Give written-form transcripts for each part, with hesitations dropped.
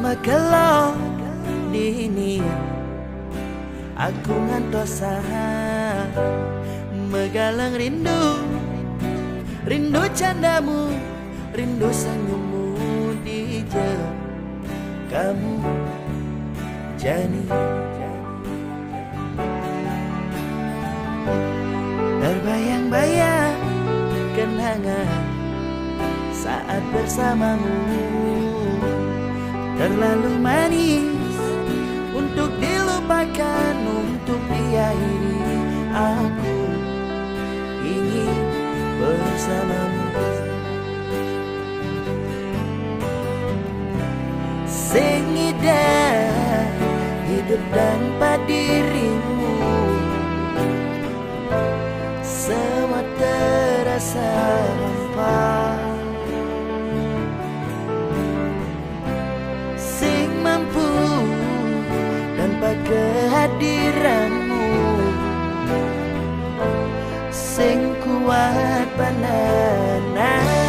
Magelok dini aku ngantosan megalang rindu candamu, rindu senyummu di kamu Jani. Terbayang-bayang kenangan saat bersamamu, terlalu manis untuk dilupakan, untuk diakhiri. Aku ingin bersamamu. Sing indah hidup tanpa dirimu, semua terasa hampa. Sing mampu tanpa kehadiranmu, sing kuat pandangan.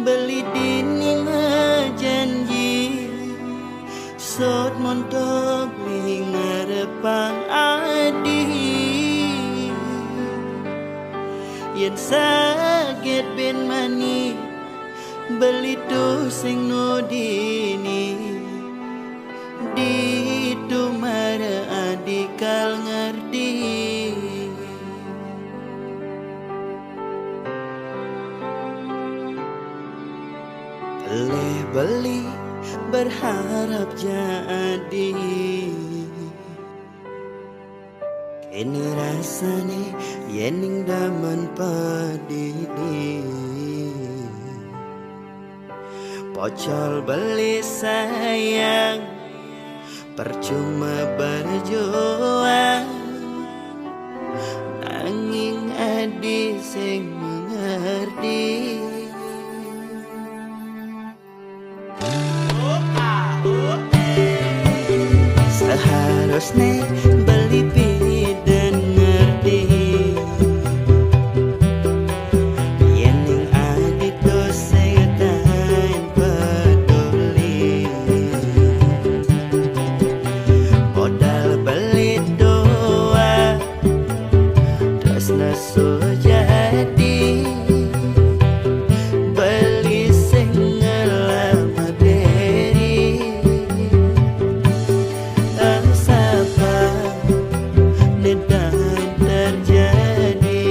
beli dini janji sot montok ning ngarepang adi yen sakit ben mani beli tu sing nudini di tu mara adikal ngerti beli berharap jadi kini rasane yening daman padidi pocol beli sayang percuma berjuang nanging adi sing mengerti seharusnya beli dan ngerti yening adi to setan peduli modal beli doa terus naso jadi beli sing ngelamat diri sapa nedan terjadi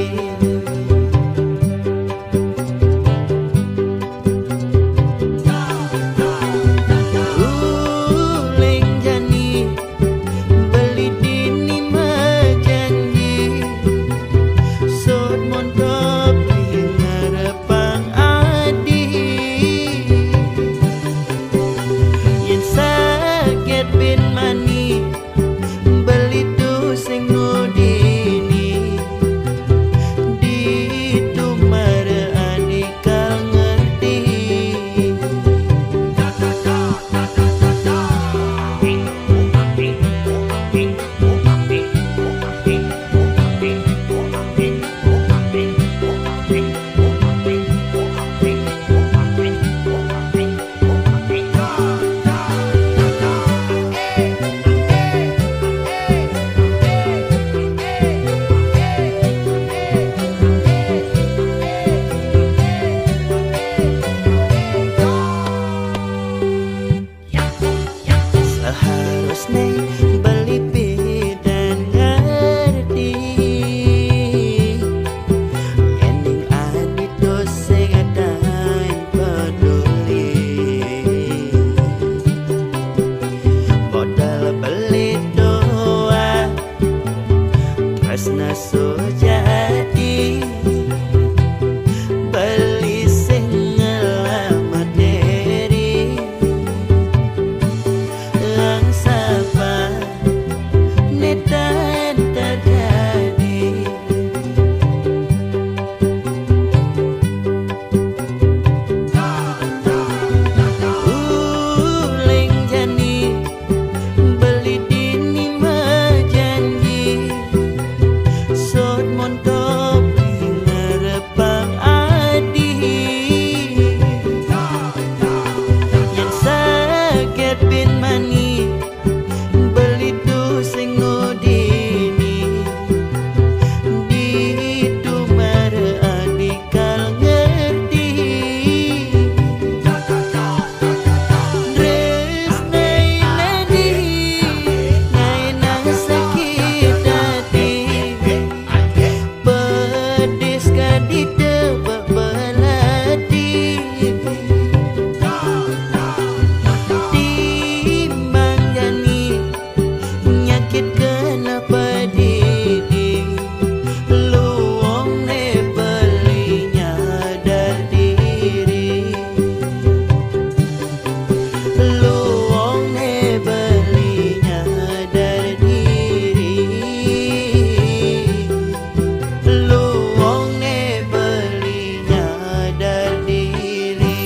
uling jani beli dini majanji sod mondok ngarepang adi yen sakit bin mani beli tu sing nudini di tu mara adikal ngerti seharusnya beli dan ngerti ending adi to segadan peduli modal beli doa tresna so jadi beli sing ngelamat diri lang sapa nedan terjadi uling jani beli dini majanji sod mondok ngarepang adi yen sakit bin mani beli tu sing nudini di tu mara adikal ngerti resnai nadi ngai nang sakit hati pedis kadi tebak belati timbang jani nyakit kenapa didi luong ne beli nyadar diri luong ne beli nyadar diri luong ne beli nyadar diri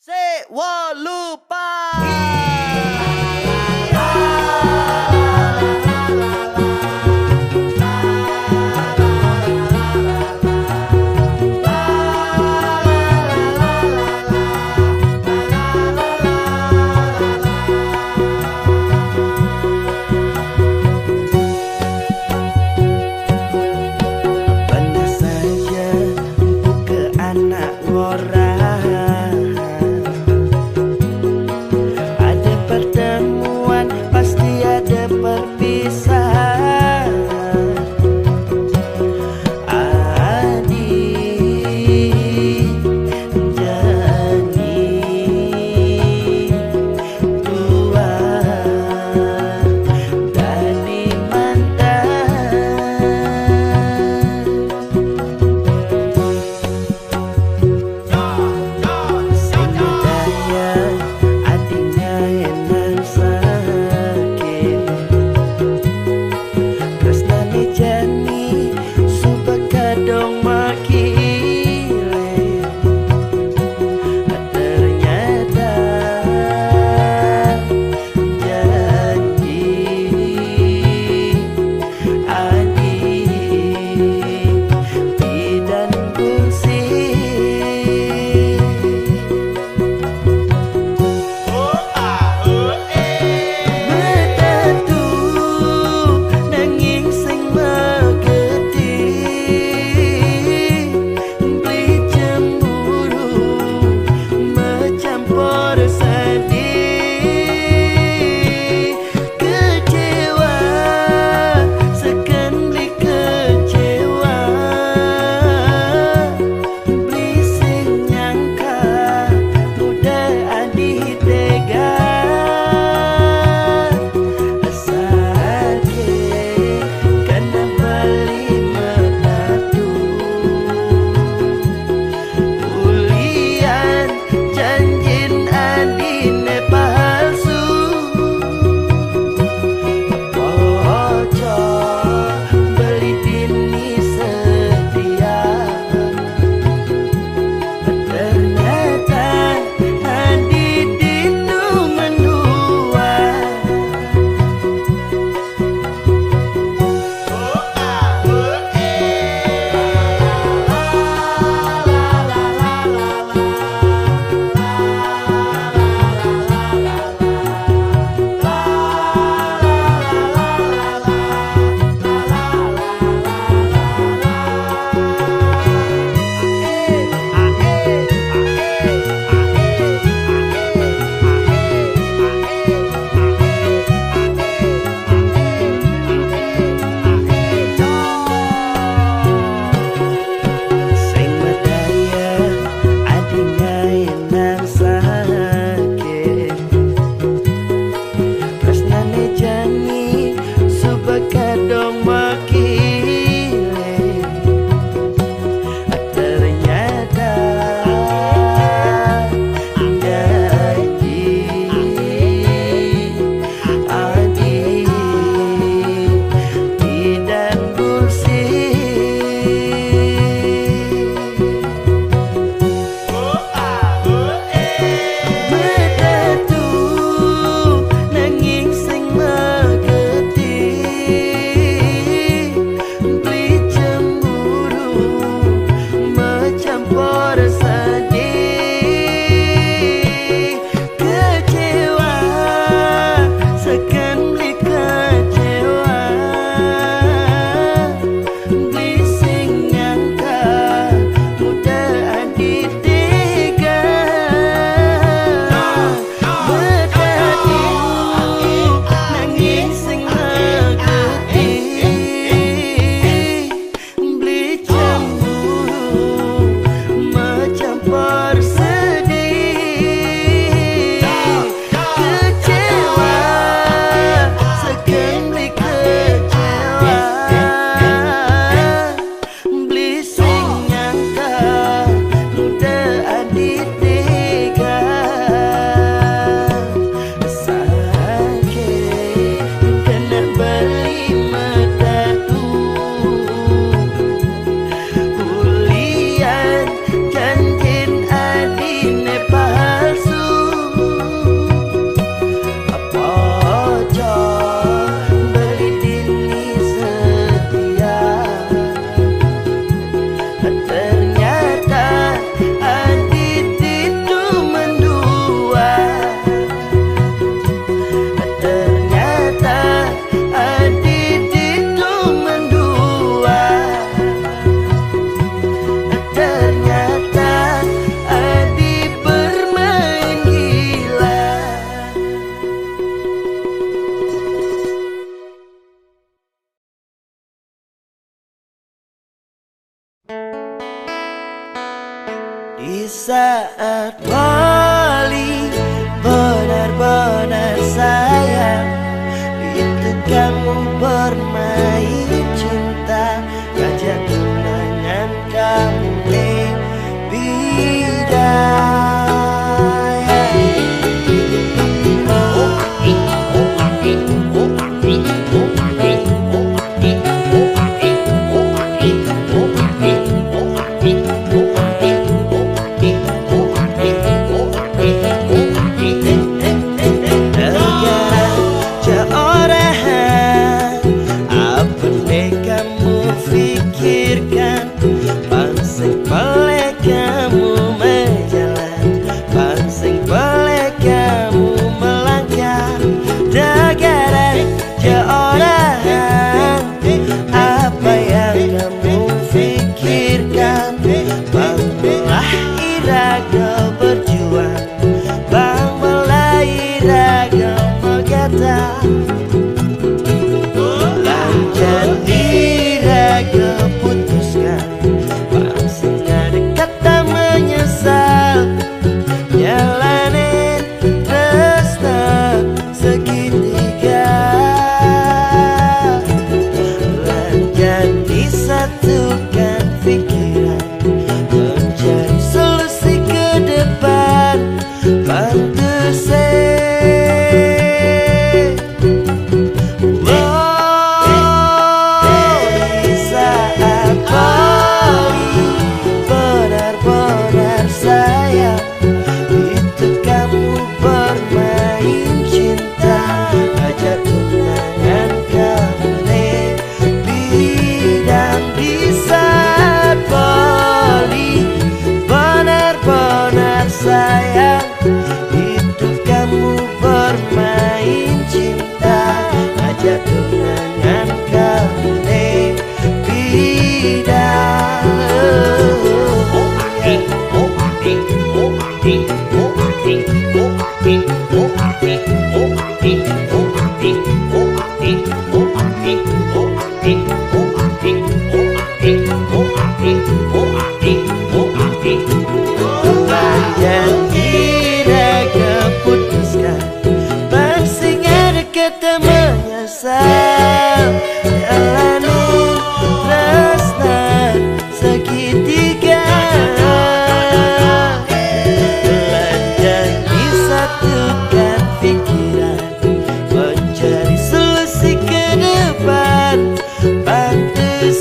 Sewa lupa. Pernah saja empuk ke anak orang, Ternyata adit itu mendua. Ternyata adit itu mendua. Ternyata adit bermain gila. Di saat paling benar-benar sayang, itu kamu bermain cinta, ngajak tunangan kamu pikirkan, pangsing pelek kamu menjalan, pangsing pelek kamu melangkah. Dagaran seorang, apa yang kamu pikirkan? Banglah iraga berjuang, banglah iraga berkata. Keputuskan, pangsing ada kata menyesal, jalanin tresna segitiga. Lanjut disatukan pikiran, mencari solusi ke depan. Bantu sayang, itu kamu bermain cinta, ajak tunangan kamu bidang. Kata menyesal, jalanin tresna segitiga. Belajar disatukan pikiran, mencari solusi ke depan. Bantu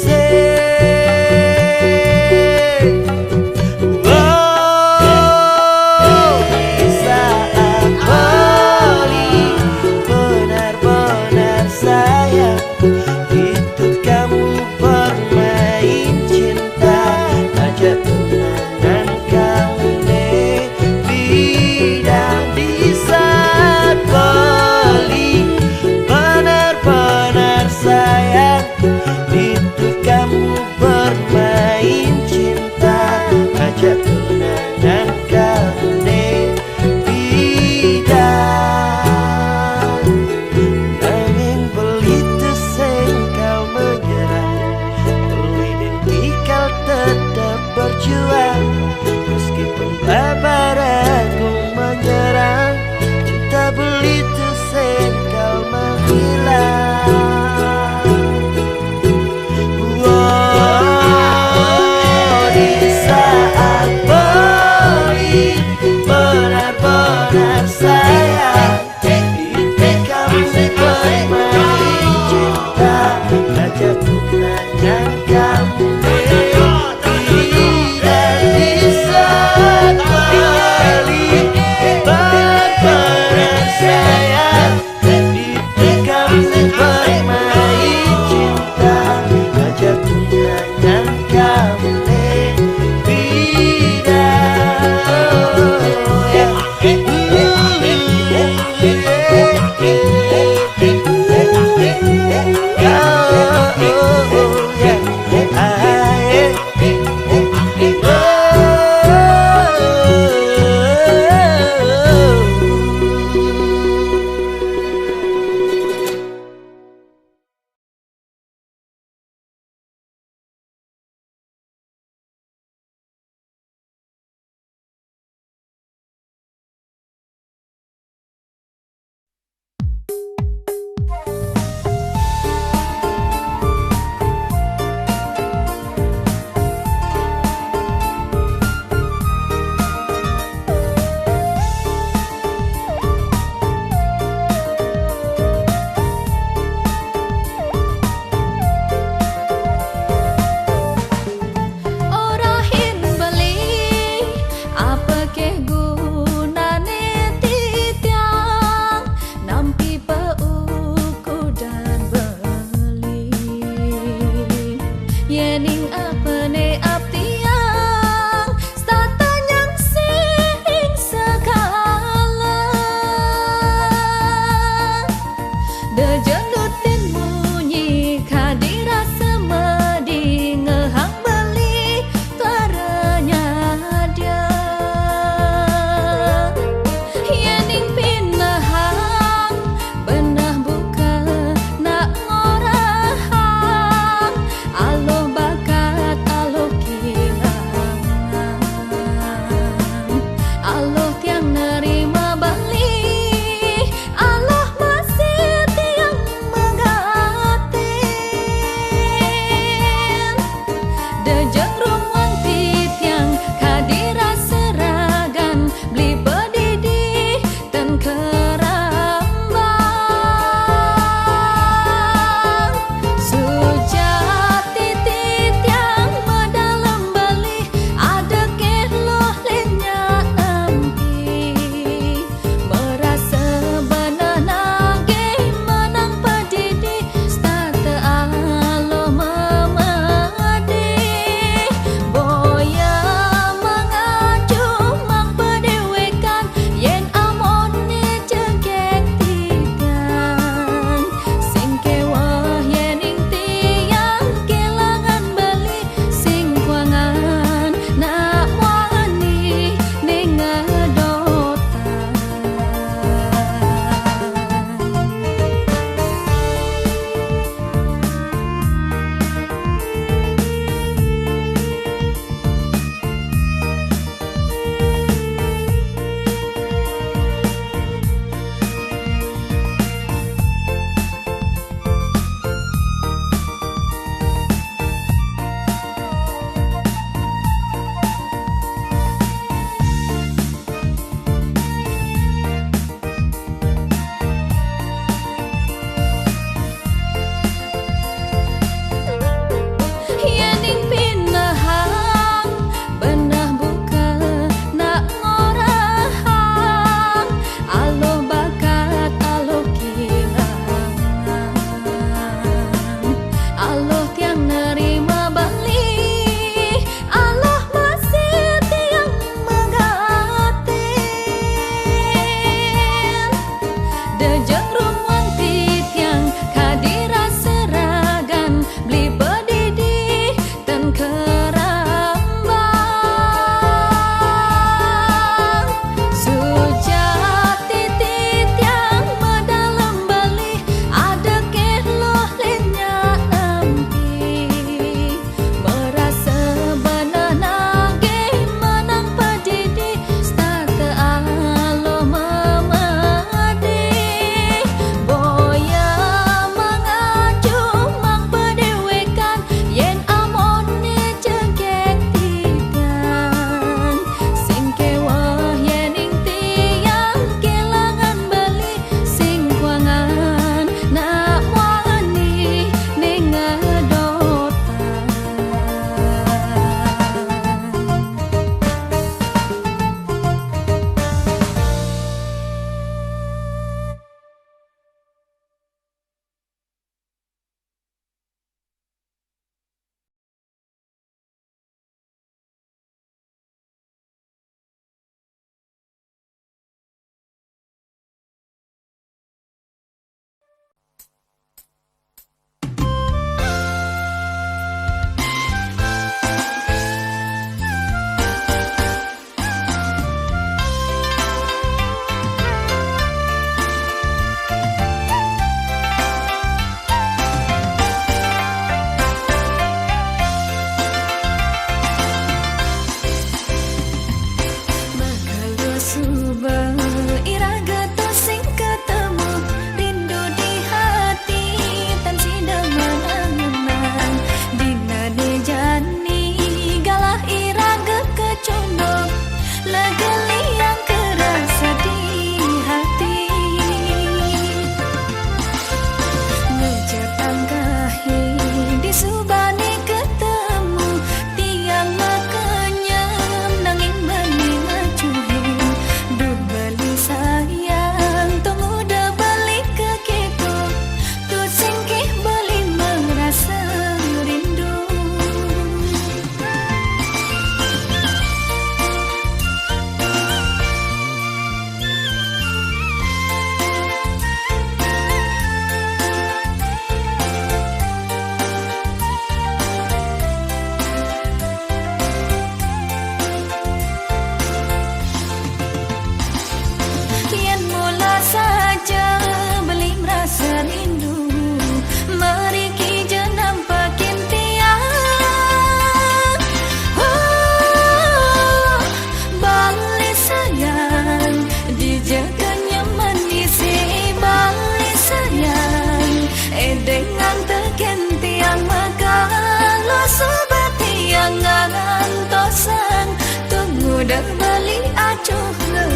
itu kamu bermain cinta, ajak tunangan kamu bidang. Di saat paling benar-benar sayang, itu kamu bermain cinta, ajak tunangan kamu bidang. Nanging belitu sengkau menyerah, pelidin ikal tetap berjuang. Meskipun kabar aku menyerang, cinta belitu sengkau menghilang. Di saat paling benar-benar sayang, itu kamu bermain cinta, ajak tunangan kamu bidang. Di saat paling benar-benar sayang, itu kamu bermain cinta, ajak tunangan kamu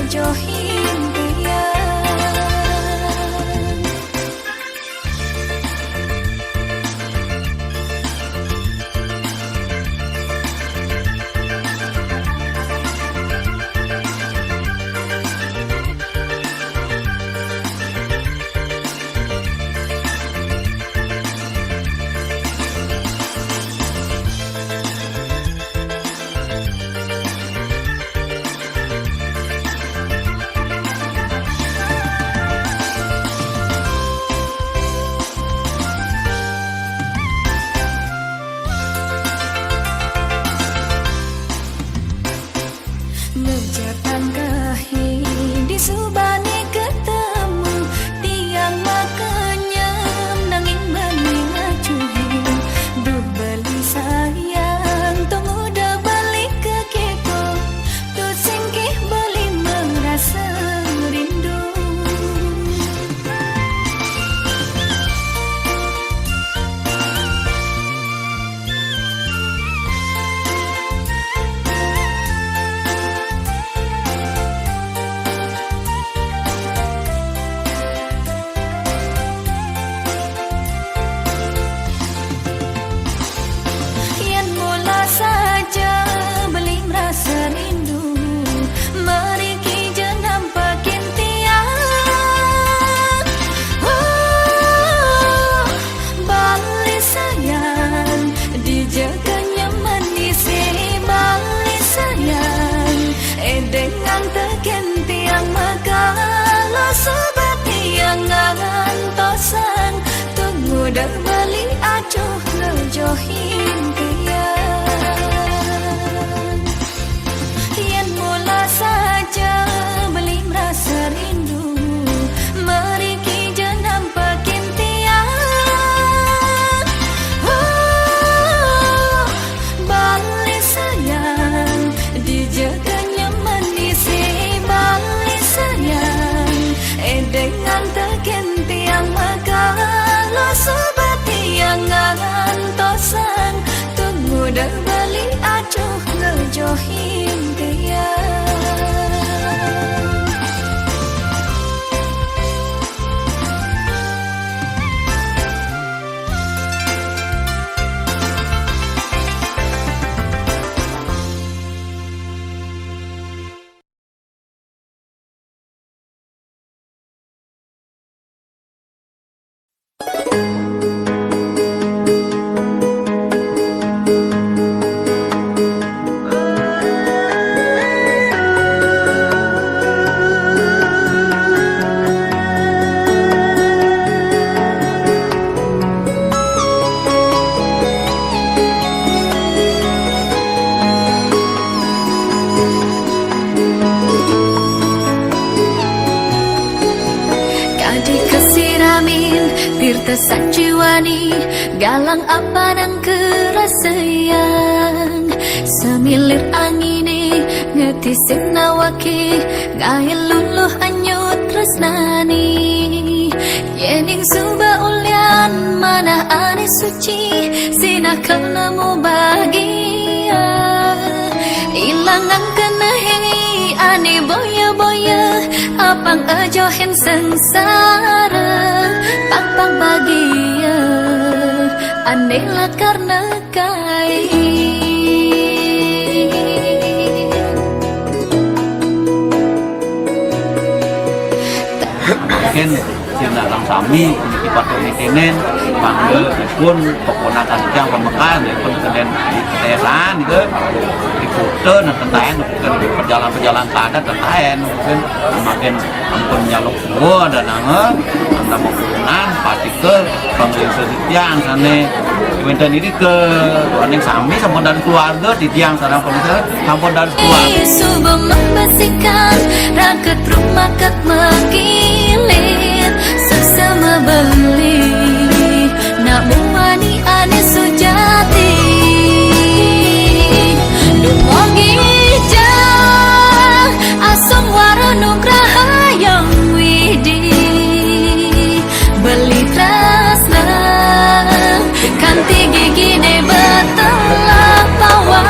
ngejohin dia. Ngejapan kahi di subane ketemu tiang makanya nanging bani ngacuhin duh beli sayang tunggu dah balik ke kepo tuh singkih beli merasa rindu. Yang mula saja beli merasa rindu mari kita nampakin tiang balik sayang dijaga nyaman di sini balik sayang dengan teken tiang maka lo sobat tiang ngantosan tunggu dah balik acuh ngejohin dia. Yang mula saja beli merasa rindu mari kita nampakin tiang balik sayang dijaga nyaman di sini balik sayang dengan teken tiang maka lo sobat tiang ngantosan tunggu dah balik acuh ngejohin dia. Kadi kesiramin tirta sanjiwani galang apa nang kerasayang semilir angine ngetisin nawake gael luluh anyut tresnani yening suba ulyan mana ane suci sinah kelemu bahagia ilangan kena hei ane boya-boya apang ajohin sengsara pang bahagia anehlah karena kai mungkin sina lang sami ipat ni kenen panggil pun keponakan jang pemekan pun kenen di ketesan ke di foto dan tentayan perjalanan padat tentayan mungkin makin ampun nyaluk semua dan nama menggunakan partikel panggil setiang sana event ini ke orang sami sama dari keluarga di tiang sarang polisi sama dari keluarga subah membersihkan raket rumah ket mengilir sesama beli nak muani ane sujati dumongi jang asam wara nugraha yang widi beli trasna kanti gigi ne betelah pawa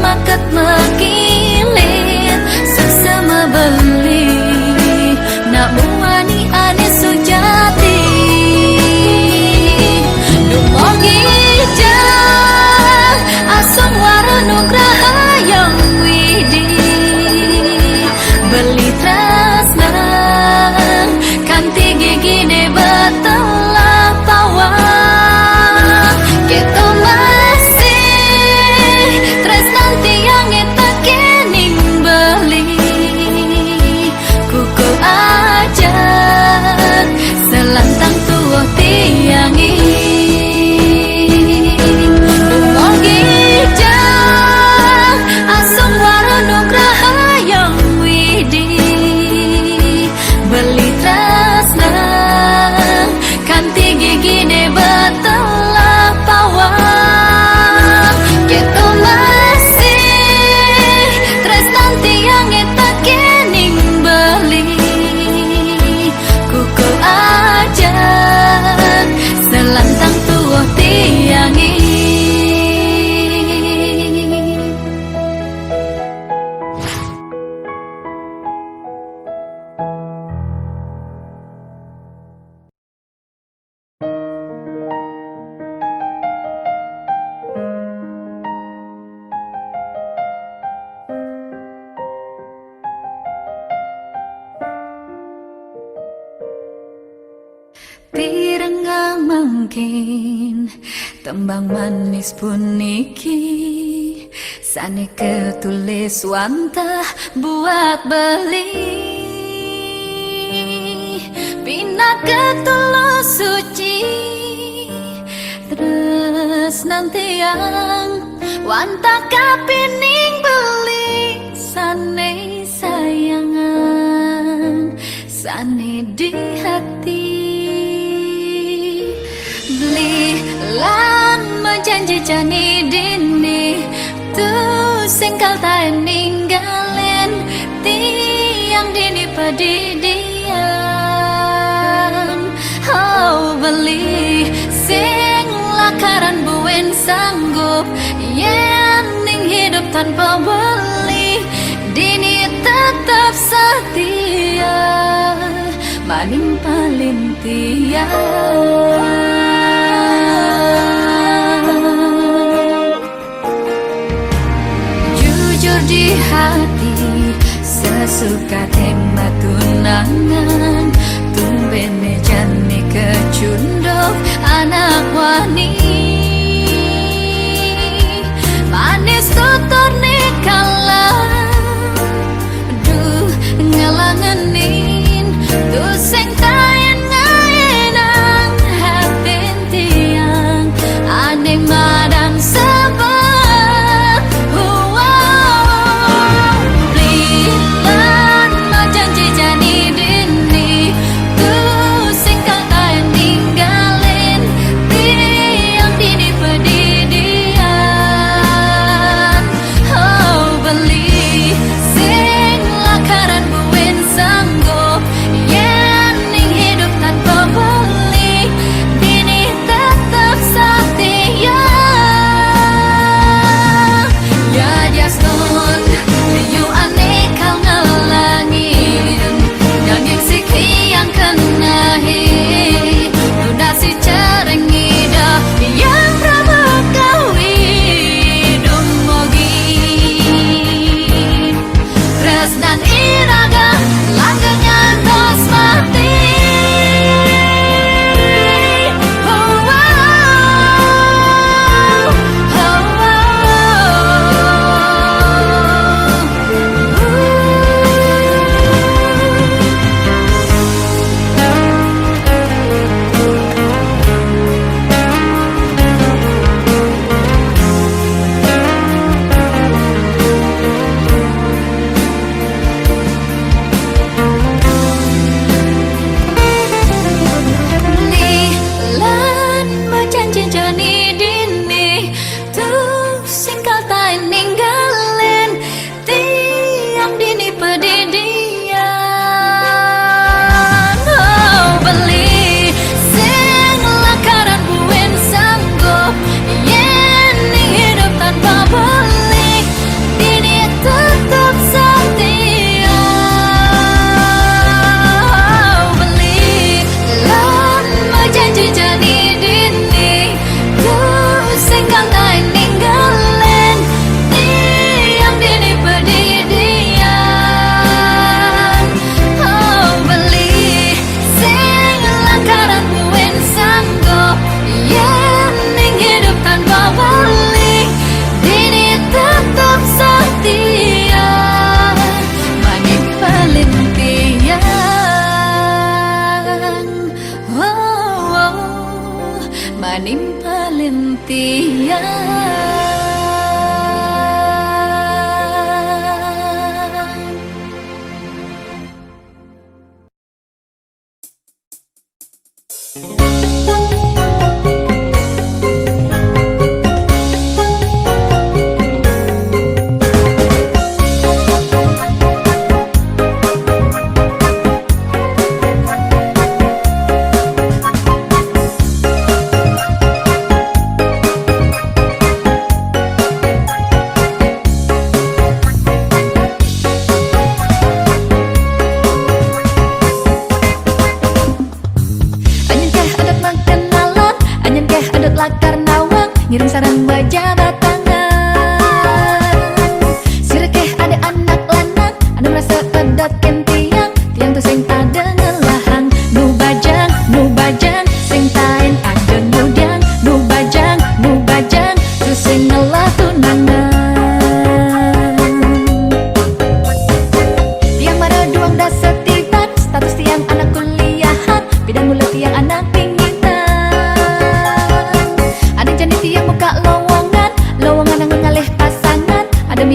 maket mekilit sesama beli nak muani ane sujati dumogi jang asam waranugraha yang widi beli tresna kanti gigi de betelah pawa keto masih tresna tiang eta kening beli kuku ajan selantang tua tiangi dumogi jang asam waranugraha yang widi beli tresna kanti gigi de betelah pawa keto masih tresna tiang eta kening beli kuku ajan selantang tua tiangi Tirengga mungkin tembang manis pun niki sane ketulis wantah buat beli bina ketulus suci terus nanti yang wantah kapining beli sane sayangan sane di hati beli lan menjanji jani dini tu singkal tak ninggalin tiang dini pedidian oh beli sing lakaran buen sanggup yen ning hidup tanpa beli dini tetap setia maning paling tia jujur di hati sesuka tema tunangan tumbene jani kecundok anak wani manis tutur nikalah duh ngelangenin tuh sing kain ngainang hatin tiang ane madang sebab blilan majanji jani dini tuh sing kain ninggalin tiang dini pedidian oh beli sing lakaran buen sanggup yen ning hidup tanpa beli dini tetap setia ya jasnon you aneka ngelangin dan yang sekian kenahi udah si cerengida yang prabakawi dumogi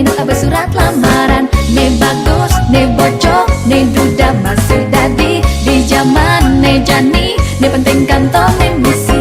minat bersurat lamaran. Ne bagus, ne bojo, ne duda masih dadi. Di zaman ne jani, ne penting kantong ne misi.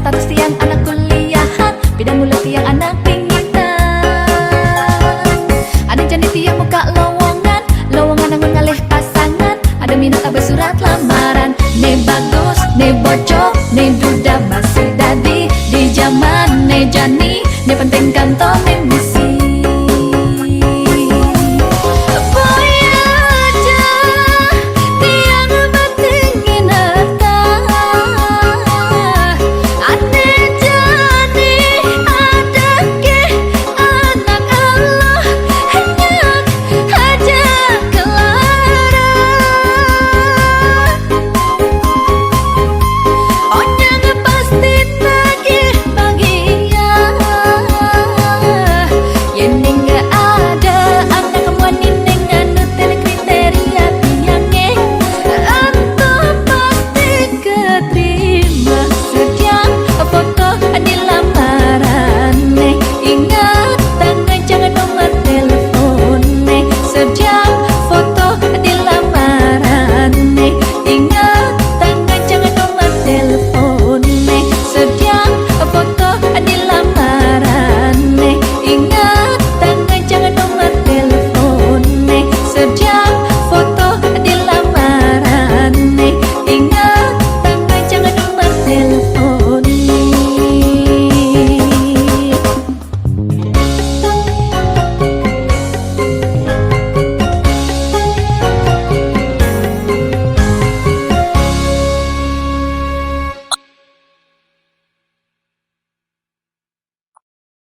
Status tiang anak kuliahan, bidang mula tiang anak pingitan. Ada jani tiang muka lowongan, lowongan anggun ngalih pasangan. Ada minat bersurat lamaran. Ne bagus, ne bojo, ne duda masih dadi. Di zaman ne jani, ne penting kantong